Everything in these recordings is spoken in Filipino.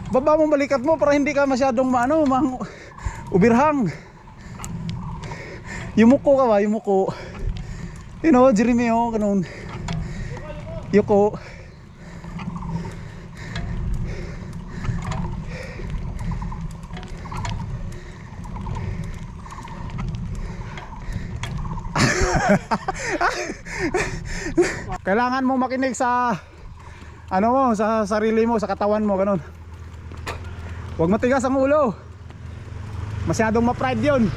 Baba mo balikat mo para hindi ka masyadong ubirhang. Yumuko ka ba? Yumuko. You know, Jeremy, oh, ganun. Yuko. Kailangan mo makinig sa ano mo, sa sarili mo, sa katawan mo, ganun. Huwag matigas ang ulo. Masyadong ma-pride yun.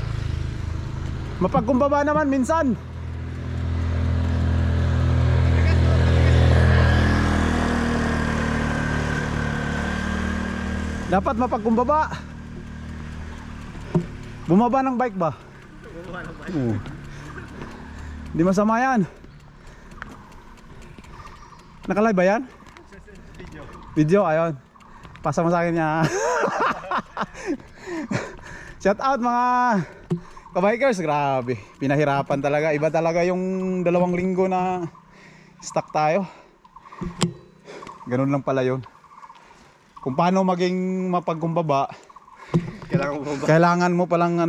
Mapagkumbaba naman minsan. Dapat mapagkumbaba. Bumaba ng bike ba? Bumaba ng bike. Hindi masama yan. Nakalive ba yan? Video. Video, ayun. Pasa mo sa akin niya. Shout out mga kabikers. Grabe, pinahirapan talaga. Iba talaga yung 2 linggo na stuck tayo. Ganun lang pala yun. Kung paano maging mapagkumbaba, kailangan mo palang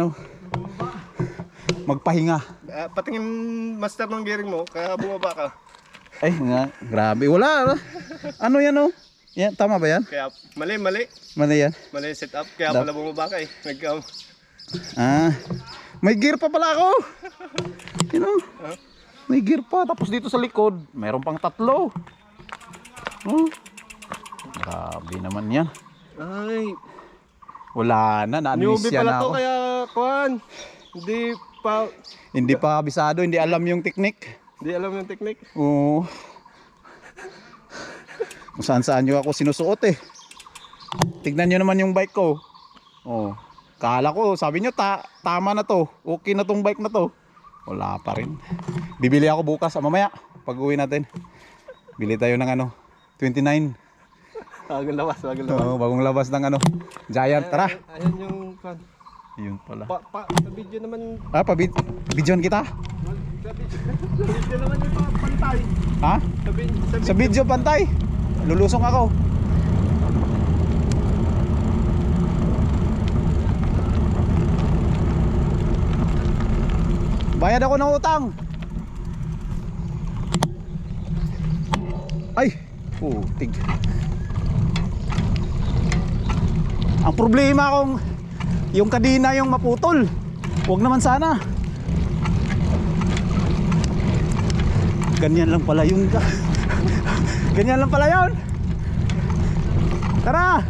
magpahinga. Patingin master ng gearing mo, kaya bumaba ka. Ay nga, grabe. Wala. Ano yan oh? Yan, tama ba yan? Kaya mali. Mali yan? Mali setup, kaya pala bumaba ka eh. May gear pa pala ako. You know? May gear pa. Tapos dito sa likod, meron pang 3. Grabe naman yan. Ay, wala na, na-unleash newbie yan pala ako. to, kaya kuhan. Hindi pa kabisado, hindi alam yung technique. Hindi alam yung technique. Oo. Kung saan nyo ako sinusuot eh. Tignan nyo naman yung bike ko. Oh. Kala ko, sabi nyo tama na to. Okay na tong bike na to. Wala pa rin. Bibili ako bukas, mamaya pag uwi natin. Bili tayo ng 29. Bagong labas. Oo, bagong labas ng Giant, tara. Ayan yung kuhan. Yun pala. Sa video naman. Videoan kita? Sa video naman yung pantay. Ha? Sa video pantay. Lulusong ako. Bayad ako ng utang. Ay, putig. Ang problema kung yung kadena yung maputol. Huwag naman sana. Ganyan lang pala yun. Ganyan lang pala yun. Tara.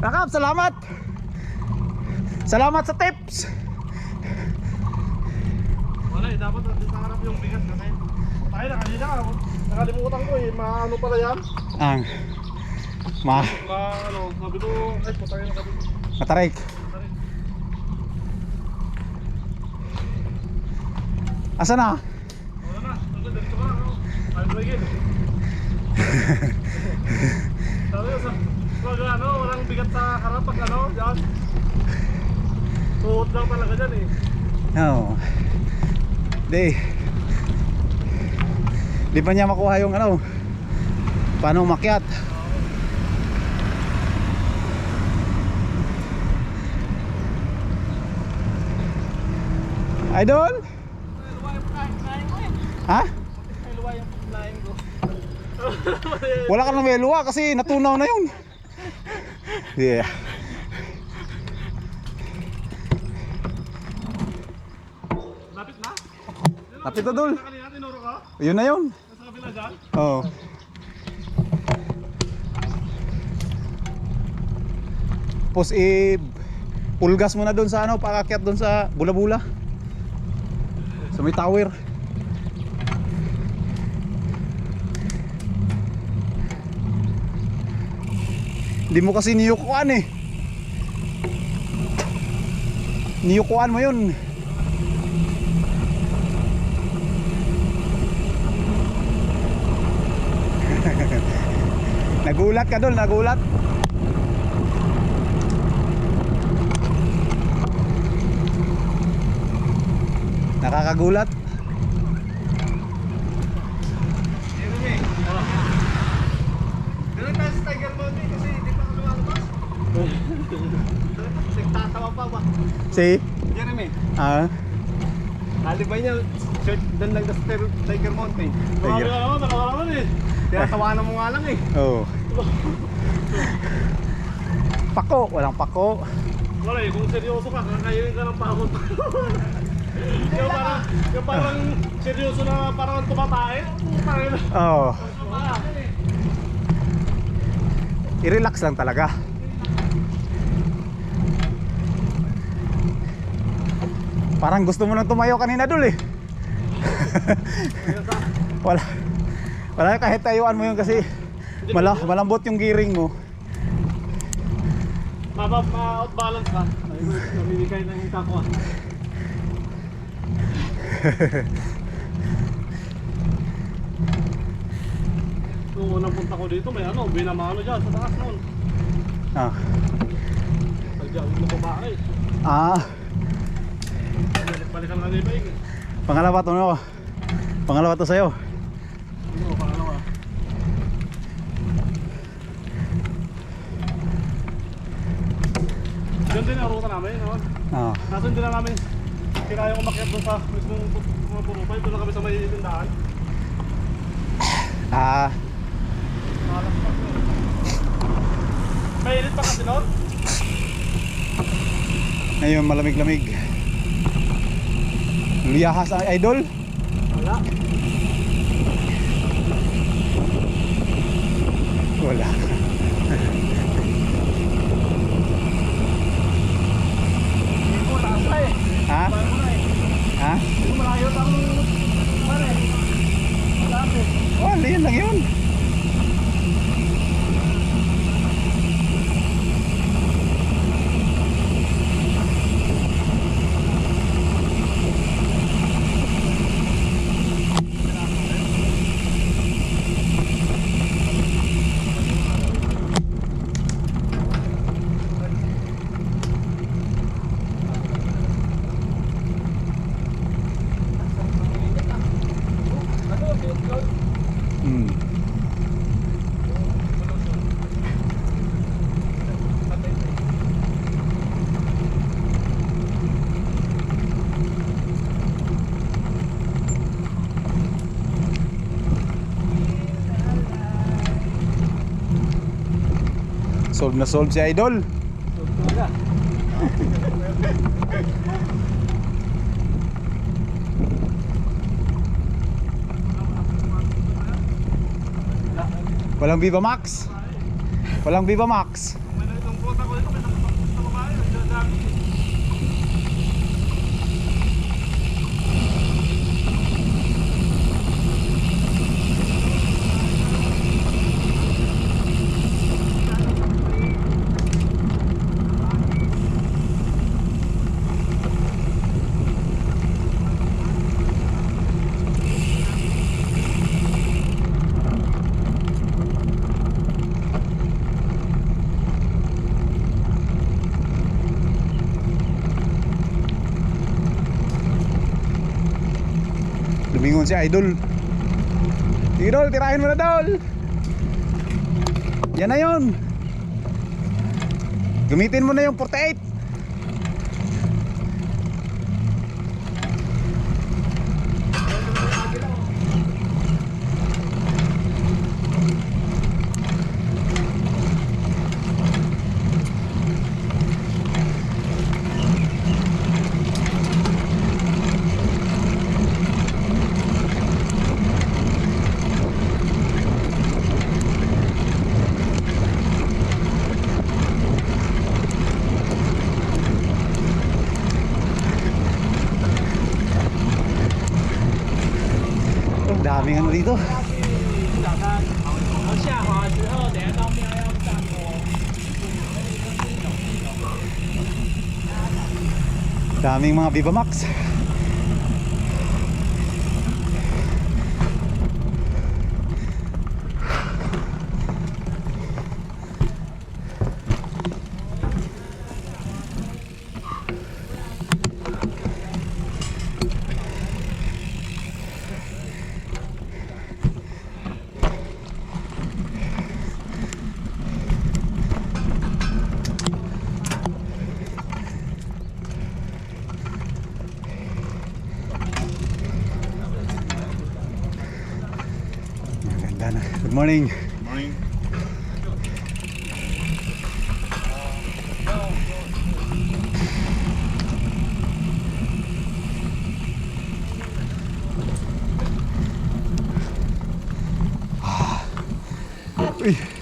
Rakap, salamat. Salamat sa tips. Wala eh, dapat natin sa harap yung bigat kasi. Tayo na kanina, nakalimutan ko eh, maano pala yan? Sabi ko, ay putangin na kami. Matarik. Asa na? Wala na, dito ka lang. Ay, break. Sabi ko, pag walang bigat sa harap, pag dyan. Suot lang talaga dyan eh. No. Di pa niya makuha yung paano umakyat. Idol? Ha? Wala ka ng meluwa kasi natunaw na yun. Yeah. Lapit na? Lapit na dul. Kanina tinuro ka? Yun na yun. Nasa kabila dyan? Oo. Tapos pulgas mo na doon sa paakyat doon sa bula-bula. Sa may tower. Hindi mo kasi niyukuan eh. Niyukuan mo yun. Nagulat ka doon, nagulat. Nakakagulat. Nagtatawa pa ba? Si? Jeremy, Ah? alibay niya, shirt doon lang sa Tiger Mountain. Tiger. Dalawa naman eh. Tinatawanan mo nga lang eh. Oo. Pako, walang pako. Wala eh, kung seryoso ka, kakainin ka ng pagod. yung parang seryoso na parang tumatay. Oo. I-relax lang talaga. Parang gusto mo nang tumayo kanina dul eh. Wala. Wala kahit tayuan mo yun kasi malambot yung gearing mo. Ma-outbalance ka. Namimigay ng takwa. Nung unang punta ko dito, may binamano dyan sa taas noon. Ah. Pagdiyan mo babae. Ah. Balikan nga nila eh. Pangalawa to no. Pangalawa to sa'yo. Ano, pangalawa. Diyan din ang ruta namin, no? Ah. Kaso hindi na namin kinayang umakyat doon sa mismong mga purupay. Doon na kami sa may tindahan. Ah. May init pa kasi noon? Ngayon malamig-lamig. Liyahas idol. Wala. Wala. Hindi ko taas na eh. Ha? Bago na eh. Ha? Hindi ko malayo tapos ano eh. Taas eh. Wala, yan lang yun. Hmm. Solve na solve si idol. Talaga. Walang Viva Max. Walang Viva Max. May nalitong puta ko dito, may nakapag sa babae, nagdadami. Lumingon si idol. Idol, tirahin mo na dol. Yan na yun. Gamitin mo na yung 48. Ang daming ano dito. Daming mga Viva Max. Yan. Good morning. Morning. Uy.